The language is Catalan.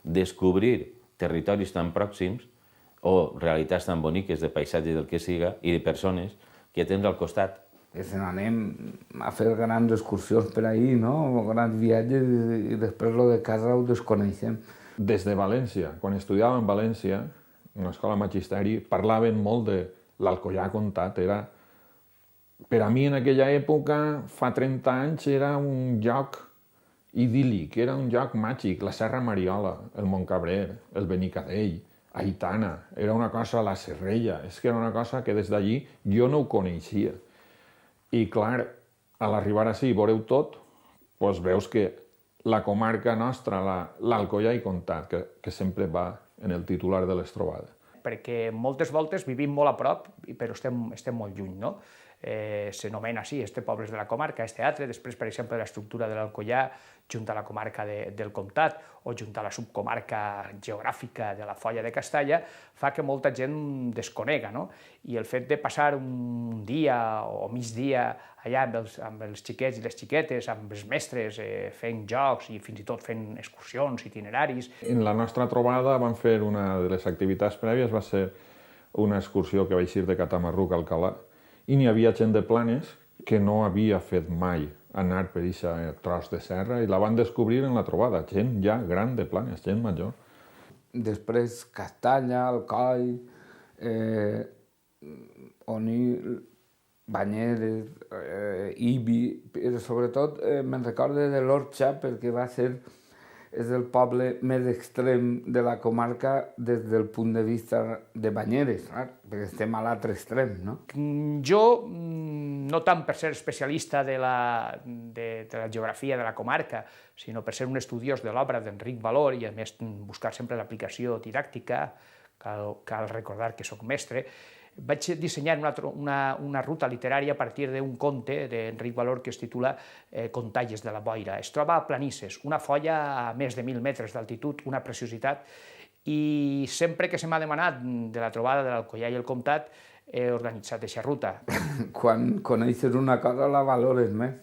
descobrir territoris tan pròxims o realitats tan boniques de paisatge del que siga i de persones que tens al costat. Que se n'anem a fer grans excursions per ahir, no? Grans viatges i després lo de casa ho desconeixem. Des de València, quan estudiàvem a València, en l'escola de magisteri, parlaven molt de l'Alcoià Comtat. Per a mi en aquella època, fa 30 anys, era un lloc idíl·lic, era un lloc màgic. La Serra Mariola, el Montcabrer, el Benicadell, Aitana, era una cosa, la Serrella, és que era una cosa que des d'allí jo no ho coneixia. I clar, a l'arribar ací i veureu tot, doncs veus que la comarca nostra, l'Alcoià i Comtat, que sempre va en el titular de les trobades. Perquè moltes voltes vivim molt a prop, però estem molt lluny, no? S'anomena així, este poble de la comarca, este altre, després, per exemple, l'estructura de l'Alcoià junt a la comarca del Comtat o junt a la subcomarca geogràfica de la Foia de Castalla, fa que molta gent desconega, no? I el fet de passar un dia o migdia allà amb els xiquets i les xiquetes, amb els mestres, fent jocs i fins i tot fent excursions, itineraris. En la nostra trobada vam fer una de les activitats prèvies, va ser una excursió que vaig ir de Catamarruc a Alcalà, i n'hi havia gent de Planes que no havia fet mai anar per aquest tros de serra i la van descobrir en la trobada, gent ja gran de Planes, gent major. Després Castalla, Alcoi, Onil, Banyeres, Ibi, però sobretot me'n recorde de l'Orxa perquè és el poble més extrem de la comarca des del punt de vista de Banyeres, perquè estem a l'altre extrem, no? Jo, no tant per ser especialista de la geografia de la comarca, sinó per ser un estudiós de l'obra d'Enric Valor i, a més, buscar sempre l'aplicació didàctica, cal recordar que sóc mestre, vaig dissenyar una ruta literària a partir d'un conte d'Enric Valor que es titula Contalles de la Boira. Es troba a Planisses, una foia a més de 1.000 metres d'altitud, una preciositat, i sempre que se m'ha demanat de la trobada de l'Alcoià i el Comtat he organitzat aquesta ruta. Quan coneixes una cosa la valores més.